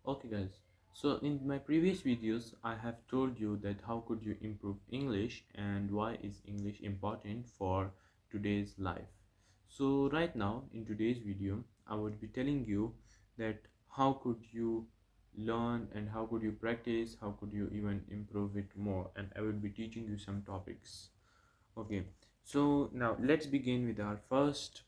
Okay guys, so in my previous videos I have told you that how could you improve English and why is English important for today's life. So right now in today's video I would be telling you that how could you learn and how could you practice, how could you even improve it more, and I will be teaching you some topics. Okay, so now let's begin with our first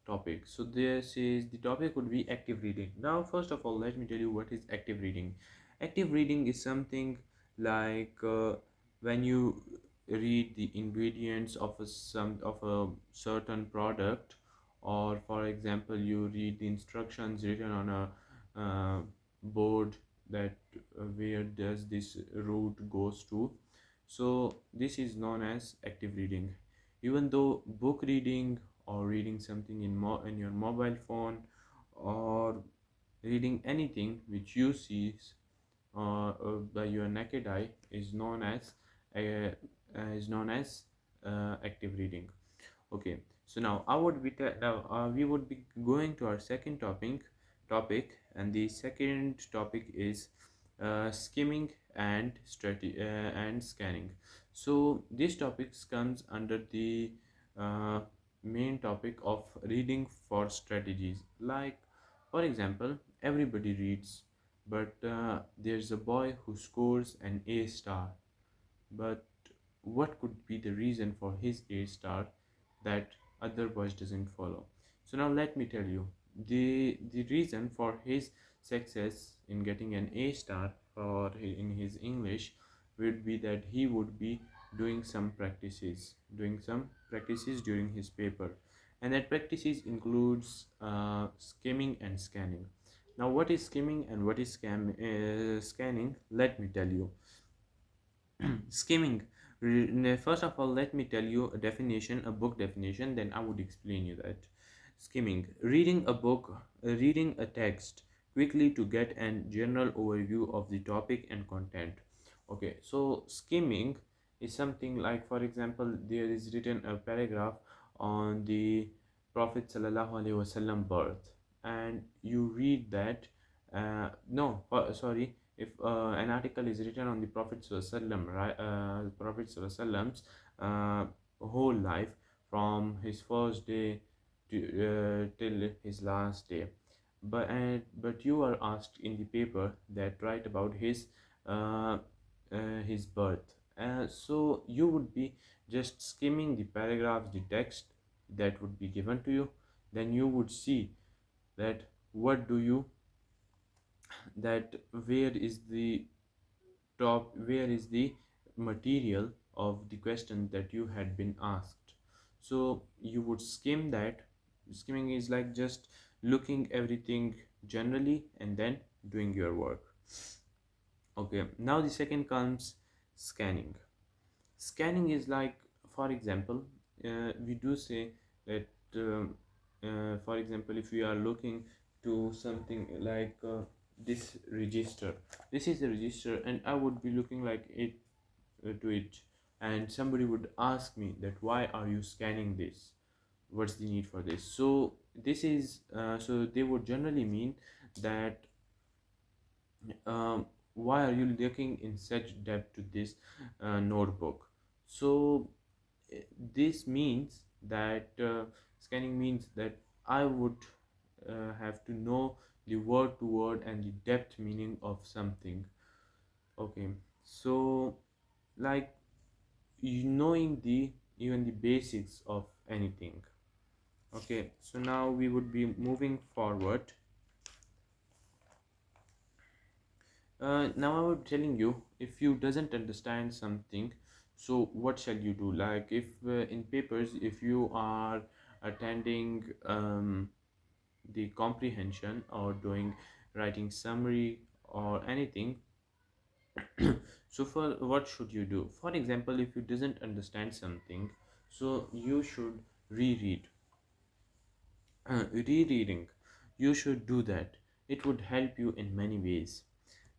topic. So this is the topic would be active reading. Now first of all let me tell you what is active reading. Active reading is something like when you read the ingredients of a certain product, or for example you read the instructions written on a board that where does this route goes to. So this is known as active reading. Even though book reading or reading something in your mobile phone, or reading anything which you see by your naked eye is known as active reading. Okay, so now we would be going to our second topic, and the second topic is skimming and scanning. So this topic comes under the uh, main topic of reading for strategies. Like for example, everybody reads, but there's a boy who scores an A star. But what could be the reason for his A star that other boys doesn't follow? So now let me tell you, the reason for his success in getting an A star in his English would be that he would be doing some practices during his paper, and that practices includes skimming and scanning. Now what is skimming and what is scanning? Let me tell you. Skimming. First of all, let me tell you a book definition, then I would explain you that. Skimming, reading a book, reading a text quickly to get a general overview of the topic and content. Okay, so skimming is something like, for example, there is written a paragraph on the Prophet Sallallahu Alaihi Wasallam birth, and you read that. No, sorry, if an article is written on the Prophet Sallallahu, right, Prophet Sallallahu whole life from his first day to till his last day, but you are asked in the paper that write about uh, his birth. So you would be just skimming the paragraphs, the text that would be given to you. Then you would see that what do you that where is the material of the question that you had been asked. So you would skim that. Skimming is like just looking everything generally and then doing your work. Okay, now the second comes scanning. Scanning is like, for example, we do say that for example, if we are looking to something like this register, this is the register, and I would be looking like it to it, and somebody would ask me that why are you scanning this, what's the need for this. So this is so they would generally mean that why are you looking in such depth to this notebook. So uh, this means that scanning means that I would have to know the word to word and the depth meaning of something. Okay, so like knowing the even the basics of anything. Okay, so now we would be moving forward. Now I was telling you, if you doesn't understand something, so what shall you do? Like if in papers, if you are attending the comprehension or doing writing summary or anything, so for what should you do? For example, if you doesn't understand something, so you should reread. Rereading, you should do that. It would help you in many ways.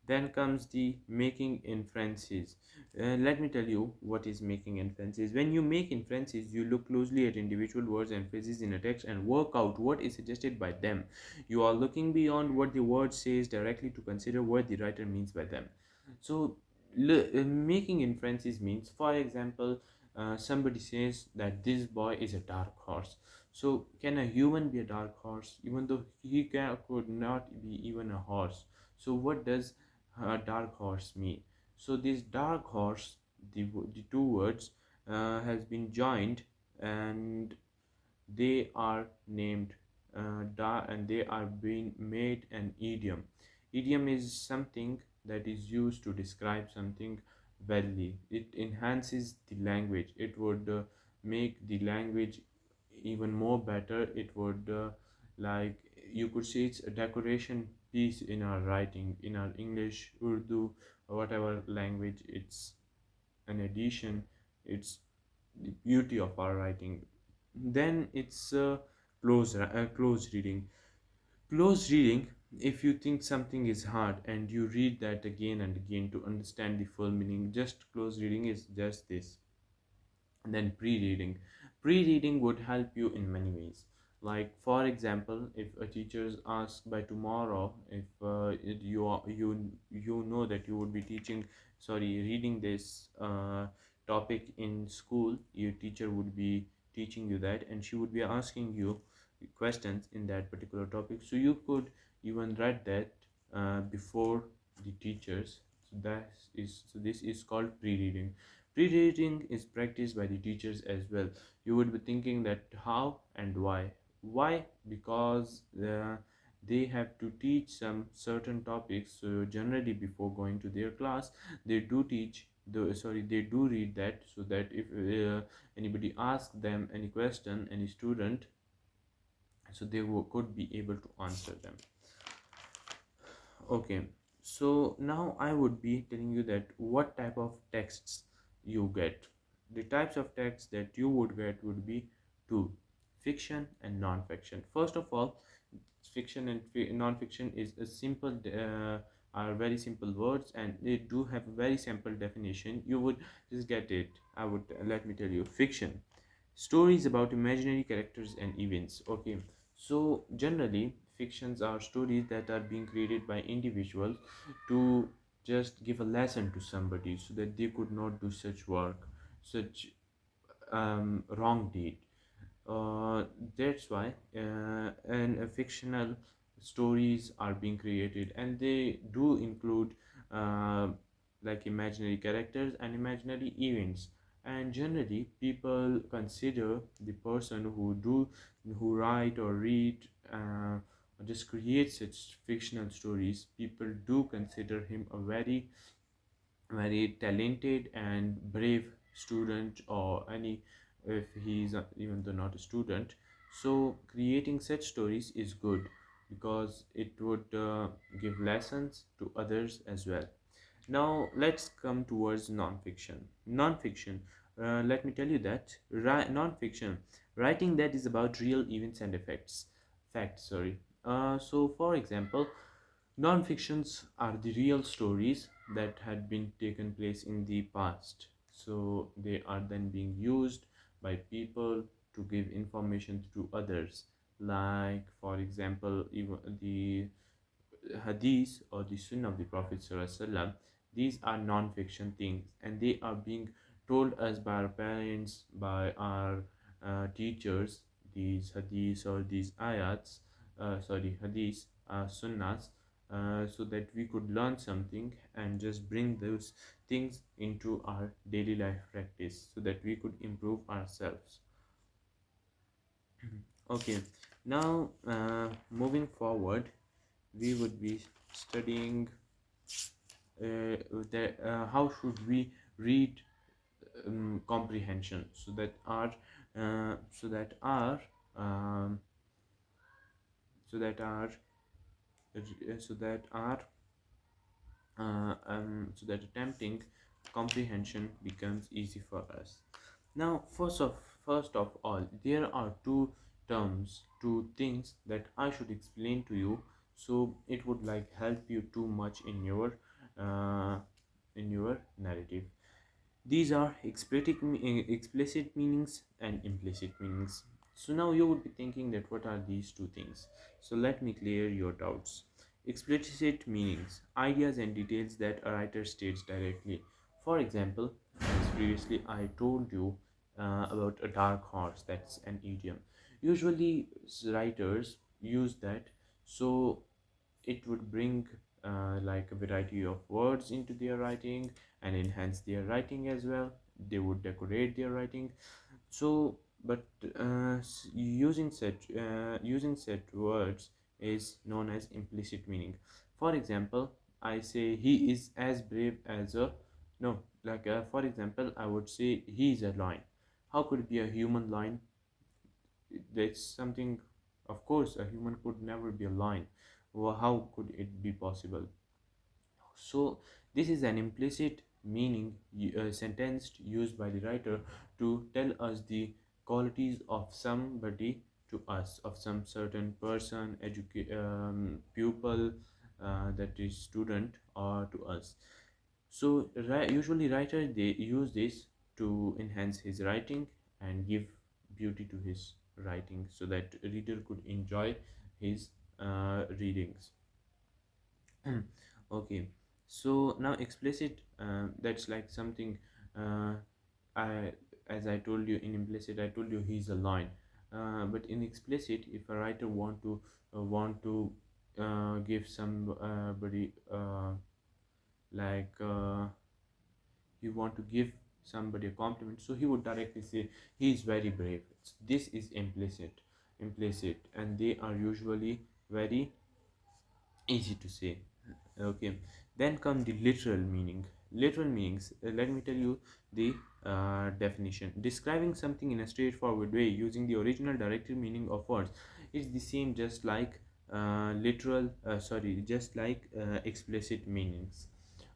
Then comes the making inferences. Let me tell you what is making inferences. When you make inferences, you look closely at individual words and phrases in a text and work out what is suggested by them. You are looking beyond what the word says directly to consider what the writer means by them. So, making inferences means, for example, somebody says that this boy is a dark horse. So, can a human be a dark horse, even though could not be even a horse? So, what does dark horse mean? So this dark horse, the two words has been joined, and they are named and they are being made an idiom. Idiom is something that is used to describe something wellly. It enhances the language. It would make the language even more better. It would like you could say it's a decoration piece in our writing, in our English, Urdu, or whatever language. It's an addition. It's the beauty of our writing. Then it's close reading. Close reading, if you think something is hard and you read that again and again to understand the full meaning, just close reading is just this. And then pre-reading. Pre-reading would help you in many ways. Like for example, if a teacher asks by tomorrow, if you know that you would be teaching, sorry, reading this topic in school, your teacher would be teaching you that, and she would be asking you questions in that particular topic. So you could even write that before the teachers. So this is called pre-reading. Pre-reading is practiced by the teachers as well. You would be thinking that how and why. Why? Because they have to teach some certain topics. So generally, before going to their class, they do teach they do read that, so that if anybody asks them any question, any student, so they could be able to answer them. Okay, so now I would be telling you that what type of texts you get. The types of texts that you would get would be two: fiction and non-fiction. First of all, fiction and non-fiction is a simple are very simple words, and they do have a very simple definition. You would just get it. I would let me tell you. Fiction: stories about imaginary characters and events. Okay, so generally fictions are stories that are being created by individuals to just give a lesson to somebody so that they could not do such work, such wrong deed. That's why and fictional stories are being created, and they do include uh, like imaginary characters and imaginary events. And generally people consider the person who write or read or just create such fictional stories, people do consider him a very talented and brave student, or any, if he is even though not a student. So creating such stories is good because it would give lessons to others as well. Now let's come towards non-fiction. Non-fiction, let me tell you that non-fiction, writing that is about real events and effects facts, sorry. So for example, non-fictions are the real stories that had been taken place in the past. So they are then being used by people to give information to others. Like for example, even the hadith or the sunnah of the Prophet ﷺ, these are non-fiction things, and they are being told us by our parents, by our teachers. These hadiths or these ayats, hadiths, sunnahs, so that we could learn something and just bring those things into our daily life practice so that we could improve ourselves. Okay, now moving forward, we would be studying how should we read comprehension, so that our uh, so that our um, so that our so that our so that attempting comprehension becomes easy for us. Now, first of all, there are two things that I should explain to you, so it would like help you too much in your uh, in your narrative. These are explicit meanings and implicit meanings. So now you would be thinking that what are these two things? So let me clear your doubts. Explicit meanings, ideas and details that a writer states directly. For example, as previously I told you about a dark horse, that's an idiom. Usually writers use that so it would bring like a variety of words into their writing and enhance their writing as well. They would decorate their writing. So but using set words is known as implicit meaning. For example, I say he is as brave as a no like for example, I would say he is a lion. How could it be a human lion? That's something, of course a human could never be a lion. Well, how could it be possible? So this is an implicit meaning sentence used by the writer to tell us the qualities of somebody to us, of some certain person, pupil, that is student, or to us. So usually writer they use this to enhance his writing and give beauty to his writing so that reader could enjoy his readings. Okay, so now explicit, that's like something, uh, I as I told you in implicit I told you he's a line, but in explicit if a writer want to give somebody like he want to give somebody a compliment, so he would directly say he is very brave. This is implicit, and they are usually very easy to say. Okay, then come the literal meaning. Literal meanings, let me tell you the definition. Describing something in a straightforward way using the original directed meaning of words is the same just like just like explicit meanings.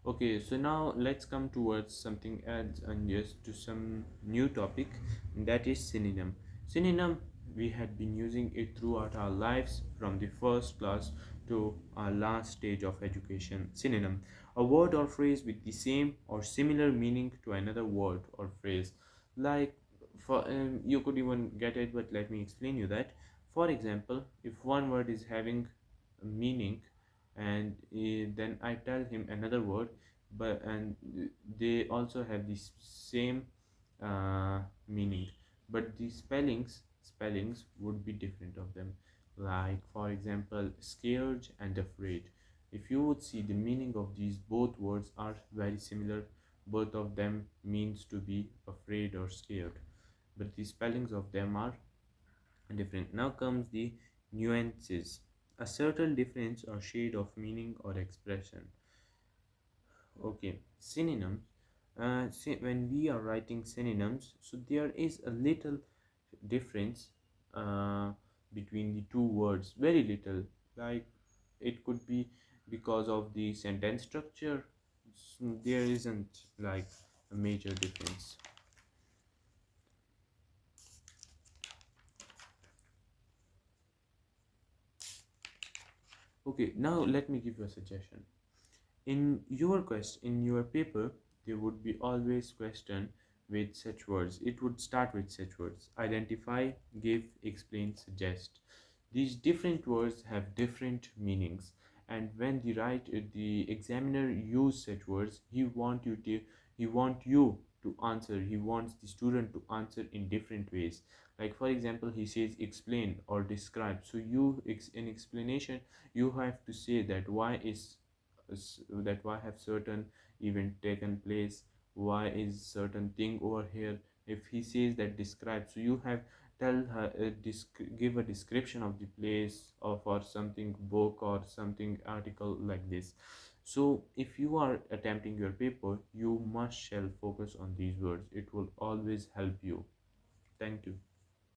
Okay, so now let's come towards something else and just to some new topic, that is synonym. Synonym, we had been using it throughout our lives from the first class to our last stage of education. Synonym, a word or phrase with the same or similar meaning to another word or phrase. Like for you could even get it, but let me explain you that. For example, if one word is having a meaning and then I tell him another word, but and they also have the same meaning, but the spellings would be different of them. Like for example, scared and afraid. If you would see, the meaning of these both words are very similar. Both of them means to be afraid or scared, but the spellings of them are different. Now comes the nuances, a subtle difference or shade of meaning or expression. Okay, synonyms. When we are writing synonyms, so there is a little difference uh, between the two words, very little. Like it could be because of the sentence structure. There isn't like a major difference. Okay, now let me give you a suggestion. In your paper there would be always question with such words. It would start with such words: identify, give, explain, suggest. These different words have different meanings, and when the examiner use such words, he want you to answer. He wants the student to answer in different ways. Like for example, he says explain or describe, so in explanation you have to say that why have certain event taken place, why is certain thing over here. If he says that describe, so you have tell her give a description of the place of or something book or something article like this. So if you are attempting your paper, you must shall focus on these words. It will always help you. Thank you.